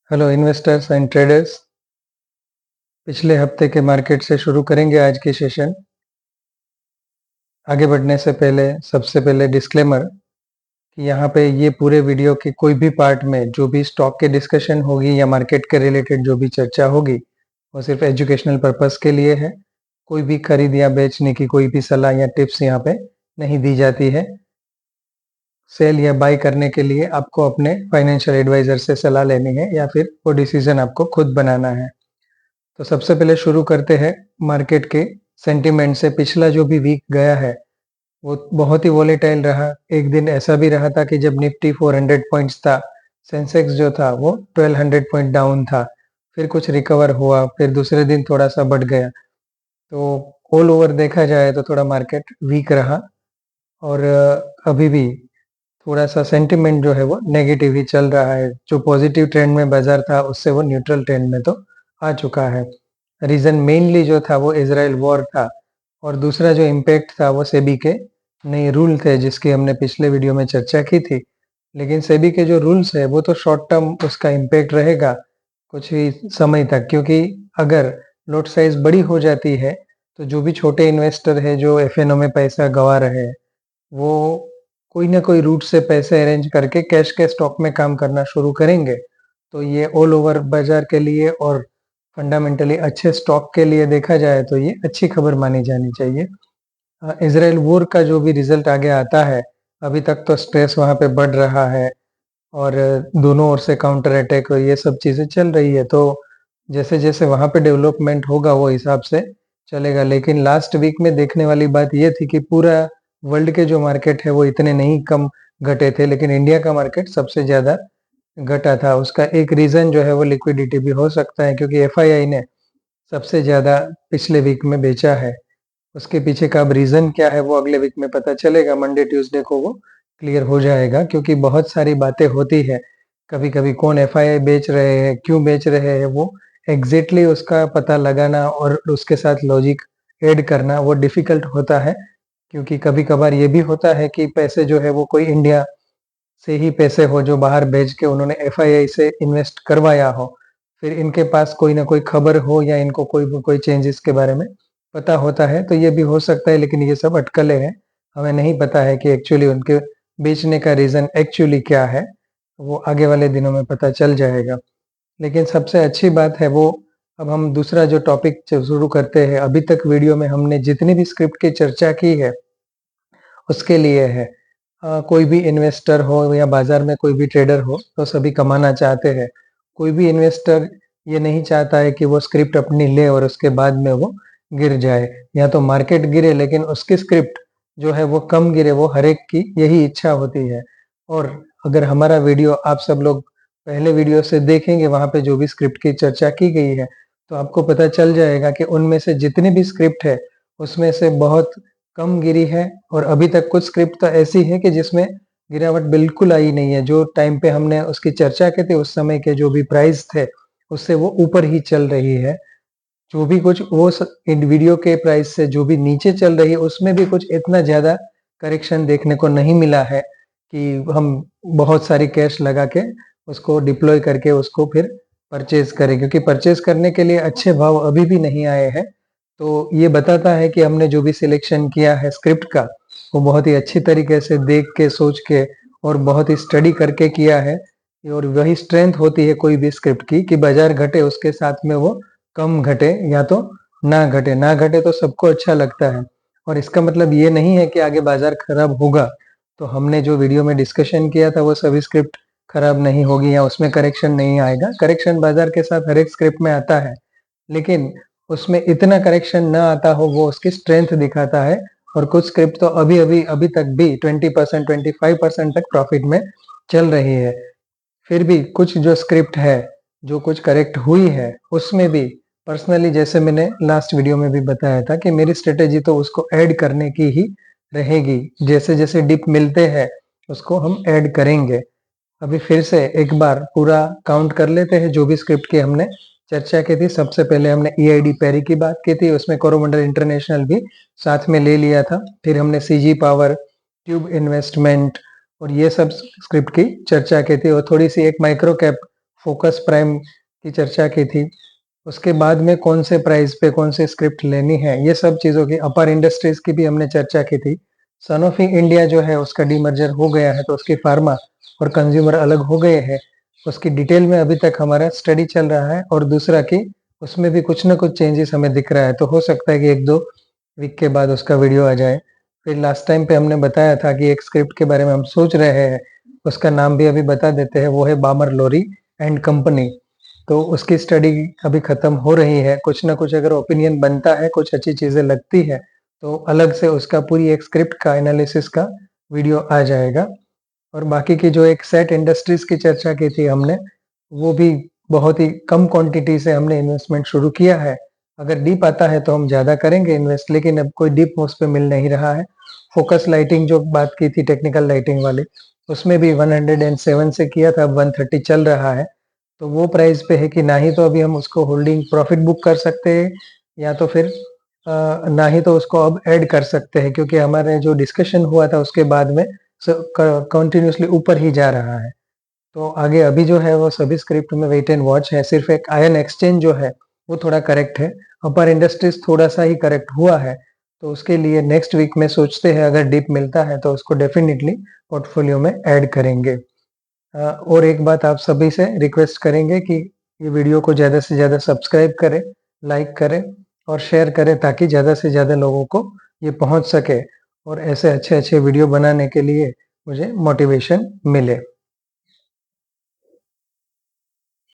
Hello investors and traders. पिछले हफ्ते के मार्केट से शुरू करेंगे आज की सेशन। आगे बढ़ने से पहले सबसे पहले डिस्क्लेमर कि यहाँ पे ये पूरे वीडियो के कोई भी पार्ट में जो भी स्टॉक के डिस्कशन होगी या मार्केट के रिलेटेड जो भी चर्चा होगी वो सिर्फ एजुकेशनल पर्पस के लिए है। कोई भी खरीद या बेचने की कोई भी सलाह या टिप्स यहाँ पे नहीं दी जाती है। सेल या बाय करने के लिए आपको अपने फाइनेंशियल एडवाइजर से सलाह लेनी है या फिर वो डिसीजन आपको खुद बनाना है। तो सबसे पहले शुरू करते हैं मार्केट के सेंटीमेंट से। पिछला जो भी वीक गया है वो बहुत ही वॉलेटाइल रहा। एक दिन ऐसा भी रहा था कि जब निफ्टी 400 पॉइंट्स था, सेंसेक्स जो था वो 1200 पॉइंट डाउन था, फिर कुछ रिकवर हुआ, फिर दूसरे दिन थोड़ा सा बढ़ गया। तो ऑल ओवर देखा जाए तो थोड़ा मार्केट वीक रहा और अभी भी थोड़ा सा सेंटिमेंट जो है वो नेगेटिव ही चल रहा है। जो पॉजिटिव ट्रेंड में बाजार था उससे वो न्यूट्रल ट्रेंड में तो आ चुका है। रीजन मेनली जो था वो इजराइल वॉर था और दूसरा जो इम्पैक्ट था वो सेबी के नए रूल थे जिसकी हमने पिछले वीडियो में चर्चा की थी। लेकिन सेबी के जो रूल्स है वो तो शॉर्ट टर्म उसका इम्पैक्ट रहेगा कुछ ही समय तक, क्योंकि अगर लॉट साइज बड़ी हो जाती है तो जो भी छोटे इन्वेस्टर है जो एफएनओ में पैसा गंवा रहे हैं वो कोई ना कोई रूट से पैसे अरेंज करके कैश के स्टॉक में काम करना शुरू करेंगे। तो ये ऑल ओवर बाजार के लिए और फंडामेंटली अच्छे स्टॉक के लिए देखा जाए तो ये अच्छी खबर मानी जानी चाहिए। इजराइल वॉर का जो भी रिजल्ट आगे आता है, अभी तक तो स्ट्रेस वहां पे बढ़ रहा है और दोनों ओर से काउंटर अटैक और ये सब चीजें चल रही है। तो जैसे जैसे वहां पे डेवलपमेंट होगा वो हिसाब से चलेगा। लेकिन लास्ट वीक में देखने वाली बात ये थी कि पूरा वर्ल्ड के जो मार्केट है वो इतने नहीं कम घटे थे, लेकिन इंडिया का मार्केट सबसे ज्यादा घटा था। उसका एक रीजन जो है वो लिक्विडिटी भी हो सकता है, क्योंकि एफआईआई ने सबसे ज्यादा पिछले वीक में बेचा है। उसके पीछे का अब रीजन क्या है वो अगले वीक में पता चलेगा। मंडे ट्यूसडे को वो क्लियर हो जाएगा, क्योंकि बहुत सारी बातें होती है। कभी कभी कौन एफआईआई बेच रहे हैं, क्यों बेच रहे हैं, वो एग्जैक्टली उसका पता लगाना और उसके साथ लॉजिक ऐड करना वो डिफिकल्ट होता है। क्योंकि कभी कभार ये भी होता है कि पैसे जो है वो कोई इंडिया से ही पैसे हो जो बाहर भेज के उन्होंने एफआईआई से इन्वेस्ट करवाया हो, फिर इनके पास कोई ना कोई खबर हो या इनको कोई चेंजेस के बारे में पता होता है, तो ये भी हो सकता है। लेकिन ये सब अटकलें हैं, हमें नहीं पता है कि एक्चुअली उनके बेचने का रीजन एक्चुअली क्या है। वो आगे वाले दिनों में पता चल जाएगा। लेकिन सबसे अच्छी बात है वो, अब हम दूसरा जो टॉपिक शुरू करते हैं। अभी तक वीडियो में हमने जितनी भी स्क्रिप्ट की चर्चा की है उसके लिए है। कोई भी इन्वेस्टर हो या बाजार में कोई भी ट्रेडर हो तो सभी कमाना चाहते हैं। कोई भी इन्वेस्टर ये नहीं चाहता है कि वो स्क्रिप्ट अपनी ले और उसके बाद में वो गिर जाए, या तो मार्केट गिरे लेकिन उसकी स्क्रिप्ट जो है वो कम गिरे। वो हर एक की यही इच्छा होती है। और अगर हमारा वीडियो आप सब लोग पहले वीडियो से देखेंगे, वहां पे जो भी स्क्रिप्ट की चर्चा की गई है तो आपको पता चल जाएगा कि उनमें से जितनी भी स्क्रिप्ट है उसमें से बहुत कम गिरी है। और अभी तक कुछ स्क्रिप्ट तो ऐसी है कि जिसमें गिरावट बिल्कुल आई नहीं है। जो टाइम पे हमने उसकी चर्चा की थी उस समय के जो भी प्राइस थे उससे वो ऊपर ही चल रही है। जो भी कुछ वो इन वीडियो के प्राइस से जो भी नीचे चल रही है उसमें भी कुछ इतना ज्यादा करेक्शन देखने को नहीं मिला है कि हम बहुत सारी कैश लगा के उसको डिप्लॉय करके उसको फिर परचेज करें, क्योंकि परचेज करने के लिए अच्छे भाव अभी भी नहीं आए हैं। तो ये बताता है कि हमने जो भी सिलेक्शन किया है स्क्रिप्ट का वो बहुत ही अच्छी तरीके से देख के सोच के और बहुत ही स्टडी करके किया है। और वही स्ट्रेंथ होती है कोई भी स्क्रिप्ट की कि बाजार घटे उसके साथ में वो कम घटे या तो ना घटे। ना घटे तो सबको अच्छा लगता है, और इसका मतलब ये नहीं है कि आगे बाजार खराब होगा। तो हमने जो वीडियो में डिस्कशन किया था वो सभी स्क्रिप्ट खराब नहीं होगी या उसमें करेक्शन नहीं आएगा। करेक्शन बाजार के साथ हर एक स्क्रिप्ट में आता है, लेकिन उसमें इतना करेक्शन ना आता हो वो उसकी स्ट्रेंथ दिखाता है। और कुछ स्क्रिप्ट तो अभी अभी अभी तक भी 20% 25% तक प्रॉफिट में चल रही है। फिर भी कुछ जो स्क्रिप्ट है जो कुछ करेक्ट हुई है उसमें भी पर्सनली, जैसे मैंने लास्ट वीडियो में भी बताया था कि मेरी स्ट्रेटेजी तो उसको ऐड करने की ही रहेगी। जैसे जैसे डिप मिलते हैं उसको हम ऐड करेंगे। अभी फिर से एक बार पूरा काउंट कर लेते हैं जो भी स्क्रिप्ट की हमने चर्चा की थी। सबसे पहले हमने ईआईडी पैरी की बात की थी, उसमें कोरोमंडल इंटरनेशनल भी साथ में ले लिया था। फिर हमने सीजी पावर, ट्यूब इन्वेस्टमेंट और ये सब स्क्रिप्ट की चर्चा की थी, और थोड़ी सी एक माइक्रो कैप फोकस प्राइम की चर्चा की थी, उसके बाद में कौन से प्राइस पे कौन से स्क्रिप्ट लेनी है, ये सब चीज़ों की अपर इंडस्ट्रीज की भी हमने चर्चा की थी। सनोफी इंडिया जो है उसका डीमर्जर हो गया है, तो उसकी फार्मा और कंज्यूमर अलग हो गए हैं। उसकी डिटेल में अभी तक हमारा स्टडी चल रहा है, और दूसरा कि उसमें भी कुछ ना कुछ चेंजेस हमें दिख रहा है, तो हो सकता है कि 1-2 वीक के बाद उसका वीडियो आ जाए। फिर लास्ट टाइम पे हमने बताया था कि एक स्क्रिप्ट के बारे में हम सोच रहे हैं, उसका नाम भी अभी बता देते हैं, वो है बामर लोरी एंड कंपनी। तो उसकी स्टडी अभी खत्म हो रही है। कुछ ना कुछ अगर ओपिनियन बनता है, कुछ अच्छी चीजें लगती है, तो अलग से उसका पूरी एक स्क्रिप्ट का एनालिसिस का वीडियो आ जाएगा। और बाकी की जो एक सेट इंडस्ट्रीज की चर्चा की थी हमने, वो भी बहुत ही कम क्वांटिटी से हमने इन्वेस्टमेंट शुरू किया है। अगर डीप आता है तो हम ज्यादा करेंगे इन्वेस्ट, लेकिन अब कोई डीप उस पे मिल नहीं रहा है। फोकस लाइटिंग जो बात की थी टेक्निकल लाइटिंग वाली, उसमें भी 107 से किया था, अब 130 चल रहा है। तो वो प्राइस पे है कि ना ही तो अभी हम उसको होल्डिंग प्रॉफिट बुक कर सकते हैं, या तो फिर ना ही तो उसको अब ऐड कर सकते हैं, क्योंकि हमारे जो डिस्कशन हुआ था उसके बाद में कंटिन्यूसली ऊपर ही जा रहा है। तो आगे अभी जो है वो सभी स्क्रिप्ट में वेट एंड वॉच है। सिर्फ एक आयन एक्सचेंज जो है वो थोड़ा करेक्ट है, अपर इंडस्ट्रीज थोड़ा सा ही करेक्ट हुआ है। तो उसके लिए नेक्स्ट वीक में सोचते हैं, अगर डिप मिलता है तो उसको डेफिनेटली पोर्टफोलियो में ऐड करेंगे। और एक बात आप सभी से रिक्वेस्ट करेंगे कि ये वीडियो को ज़्यादा से ज़्यादा सब्सक्राइब करें, लाइक करें और शेयर करें, ताकि ज़्यादा से ज़्यादा लोगों को ये पहुंच सके और ऐसे अच्छे अच्छे वीडियो बनाने के लिए मुझे मोटिवेशन मिले।